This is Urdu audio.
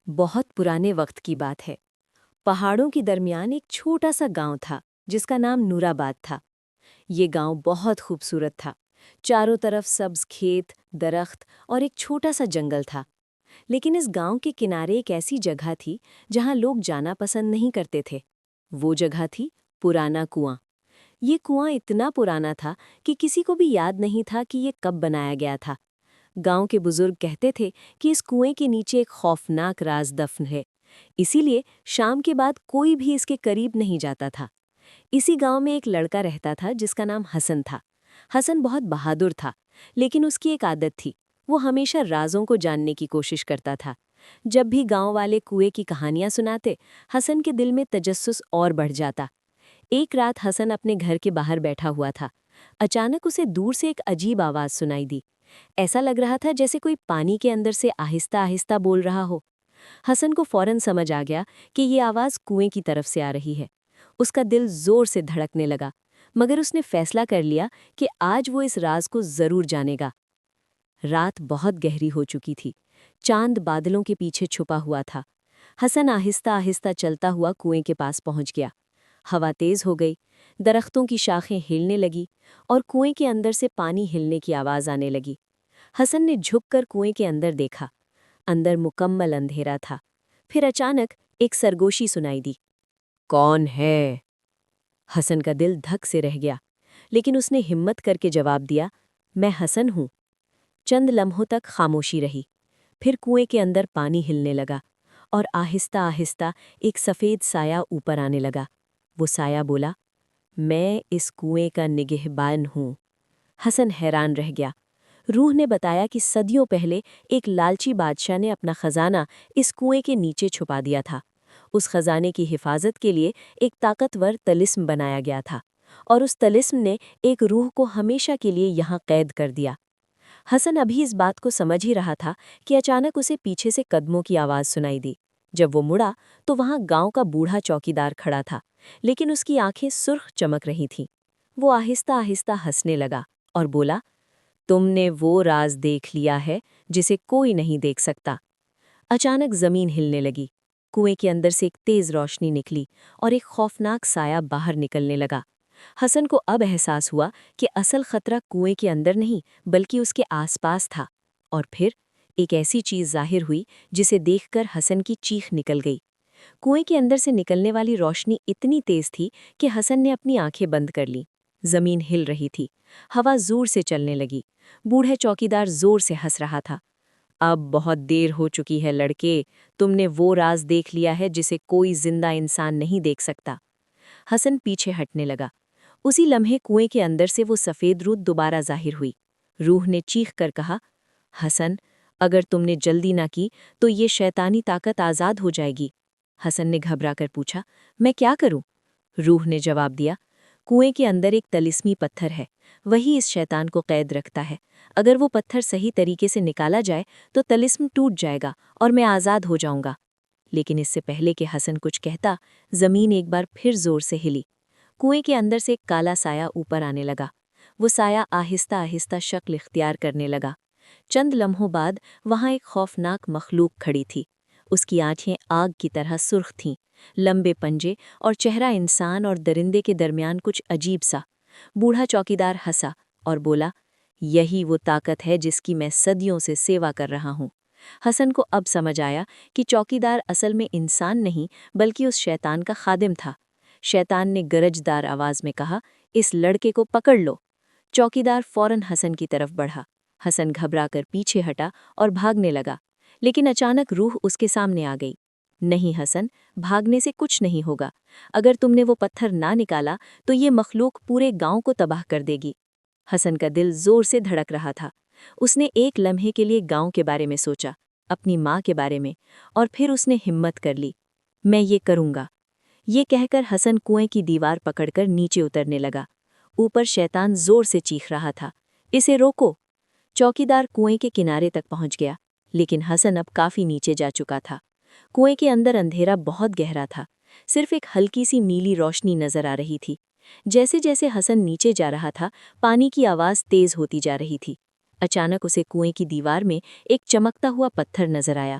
بہت پرانے وقت کی بات ہے۔ پہاڑوں کے درمیان ایک چھوٹا سا گاؤں تھا جس کا نام نورآباد تھا۔ یہ گاؤں بہت خوبصورت تھا۔ چاروں طرف سبز کھیت، درخت اور ایک چھوٹا سا جنگل تھا۔ لیکن اس گاؤں کے کنارے ایک ایسی جگہ تھی جہاں لوگ جانا پسند نہیں کرتے تھے۔ وہ جگہ تھی پرانا کنواں۔ یہ کنواں اتنا پرانا تھا کہ کسی کو بھی یاد نہیں تھا کہ یہ کب بنایا گیا تھا۔ گاؤں کے بزرگ کہتے تھے کہ اس کنویں کے نیچے ایک خوفناک راز دفن ہے، اسی لیے شام کے بعد کوئی بھی اس کے قریب نہیں جاتا تھا۔ اسی گاؤں میں ایک لڑکا رہتا تھا جس کا نام حسن تھا۔ حسن بہت بہادر تھا، لیکن اس کی ایک عادت تھی، وہ ہمیشہ رازوں کو جاننے کی کوشش کرتا تھا۔ جب بھی گاؤں والے کنویں کی کہانیاں سناتے، حسن کے دل میں تجسس اور بڑھ جاتا۔ ایک رات حسن اپنے گھر کے باہر بیٹھا ہوا تھا۔ اچانک اسے دور سے ایک عجیب آواز سنائی دی۔ ایسا لگ رہا تھا جیسے کوئی پانی کے اندر سے آہستہ آہستہ بول رہا ہو۔ حسن کو فوراً سمجھ آ گیا کہ یہ آواز کنویں کی طرف سے آ رہی ہے۔ اس کا دل زور سے دھڑکنے لگا، مگر اس نے فیصلہ کر لیا کہ آج وہ اس راز کو ضرور جانے گا۔ رات بہت گہری ہو چکی تھی، چاند بادلوں کے پیچھے چھپا ہوا تھا۔ حسن آہستہ آہستہ چلتا ہوا کنویں کے پاس پہنچ گیا۔ ہوا تیز ہو گئی، درختوں کی شاخیں ہلنے لگی اور کنویں کے اندر سے پانی ہلنے کی آواز آنے لگی۔ حسن نے جھک کر کنویں کے اندر دیکھا۔ اندر مکمل اندھیرا تھا۔ پھر اچانک ایک سرگوشی سنائی دی۔ کون ہے؟ حسن کا دل دھک سے رہ گیا، لیکن اس نے ہمت کر کے جواب دیا، میں حسن ہوں۔ چند لمحوں تک خاموشی رہی، پھر کنویں کے اندر پانی ہلنے لگا اور آہستہ آہستہ ایک سفید سایہ اوپر آنے لگا۔ وہ سایہ بولا، میں اس کنویں کا نگہبان ہوں۔ حسن حیران رہ گیا۔ روح نے بتایا کہ صدیوں پہلے ایک لالچی بادشاہ نے اپنا خزانہ اس کنویں کے نیچے چھپا دیا تھا۔ اس خزانے کی حفاظت کے لیے ایک طاقتور طلسم بنایا گیا تھا، اور اس طلسم نے ایک روح کو ہمیشہ کے لیے یہاں قید کر دیا۔ حسن ابھی اس بات کو سمجھ ہی رہا تھا کہ اچانک اسے پیچھے سے قدموں کی آواز سنائی دی۔ جب وہ مڑا تو وہاں گاؤں کا بوڑھا چوکیدار کھڑا تھا، لیکن اس کی آنکھیں سرخ چمک رہی تھیں۔ وہ آہستہ آہستہ ہنسنے لگا اور بولا، تم نے وہ راز دیکھ لیا ہے جسے کوئی نہیں دیکھ سکتا۔ اچانک زمین ہلنے لگی، کنویں کے اندر سے ایک تیز روشنی نکلی اور ایک خوفناک سایہ باہر نکلنے لگا۔ حسن کو اب احساس ہوا کہ اصل خطرہ کنویں کے اندر نہیں بلکہ اس کے آس پاس تھا۔ اور پھر ایک ایسی چیز ظاہر ہوئی جسے دیکھ کر حسن کی چیخ نکل گئی۔ کنویں کے اندر سے نکلنے والی روشنی اتنی تیز تھی کہ حسن نے اپنی آنکھیں بند کر لیں۔ زمین ہل رہی تھی، ہوا زور سے چلنے لگی۔ بوڑھے چوکیدار زور سے ہنس رہا تھا۔ اب بہت دیر ہو چکی ہے لڑکے، تم نے وہ راز دیکھ لیا ہے جسے کوئی زندہ انسان نہیں دیکھ سکتا۔ حسن پیچھے ہٹنے لگا۔ اسی لمحے کنویں کے اندر سے وہ سفید روح دوبارہ ظاہر ہوئی۔ روح نے چیخ کر کہا، حسن، اگر تم نے جلدی نہ کی تو یہ شیطانی طاقت آزاد ہو جائے گی۔ حسن نے گھبرا کر پوچھا، میں کیا کروں؟ روح نے جواب دیا، کنویں کے اندر ایک طلسمی پتھر ہے، وہی اس شیطان کو قید رکھتا ہے۔ اگر وہ پتھر صحیح طریقے سے نکالا جائے تو طلسم ٹوٹ جائے گا اور میں آزاد ہو جاؤں گا۔ لیکن اس سے پہلے کہ حسن کچھ کہتا، زمین ایک بار پھر زور سے ہلی۔ کنویں کے اندر سے ایک کالا سایہ اوپر آنے لگا۔ وہ سایہ آہستہ آہستہ شکل اختیار کرنے لگا۔ چند لمحوں بعد وہاں ایک خوفناک مخلوق کھڑی تھی۔ اس کی آنکھیں آگ کی طرح سرخ تھیں، لمبے پنجے اور چہرہ انسان اور درندے کے درمیان کچھ عجیب سا۔ بوڑھا چوکیدار ہنسا اور بولا، یہی وہ طاقت ہے جس کی میں صدیوں سے سیوا کر رہا ہوں۔ حسن کو اب سمجھ آیا کہ چوکیدار اصل میں انسان نہیں بلکہ اس شیطان کا خادم تھا۔ شیطان نے گرجدار آواز میں کہا، اس لڑکے کو پکڑ لو۔ چوکیدار فوراً حسن کی طرف بڑھا۔ حسن گھبرا کر پیچھے ہٹا اور بھاگنے لگا، لیکن اچانک روح اس کے سامنے آ گئی۔ نہیں حسن، بھاگنے سے کچھ نہیں ہوگا۔ اگر تم نے وہ پتھر نہ نکالا تو یہ مخلوق پورے گاؤں کو تباہ کر دے گی۔ حسن کا دل زور سے دھڑک رہا تھا۔ اس نے ایک لمحے کے لیے گاؤں کے بارے میں سوچا، اپنی ماں کے بارے میں، اور پھر اس نے ہمت کر لی، میں یہ کروں گا۔ یہ کہہ کر حسن کنویں کی دیوار پکڑ کر نیچے اترنے لگا۔ اوپر شیطان زور سے چیخ رہا تھا، اسے روکو۔ چوکیدار کنویں کے کنارے تک پہنچ گیا، لیکن حسن اب کافی نیچے جا چکا تھا۔ کنویں کے اندر اندھیرا بہت گہرا تھا، صرف ایک ہلکی سی نیلی روشنی نظر آ رہی تھی۔ جیسے جیسے حسن نیچے جا رہا تھا، پانی کی آواز تیز ہوتی جا رہی تھی۔ اچانک اسے کنویں کی دیوار میں ایک چمکتا ہوا پتھر نظر آیا۔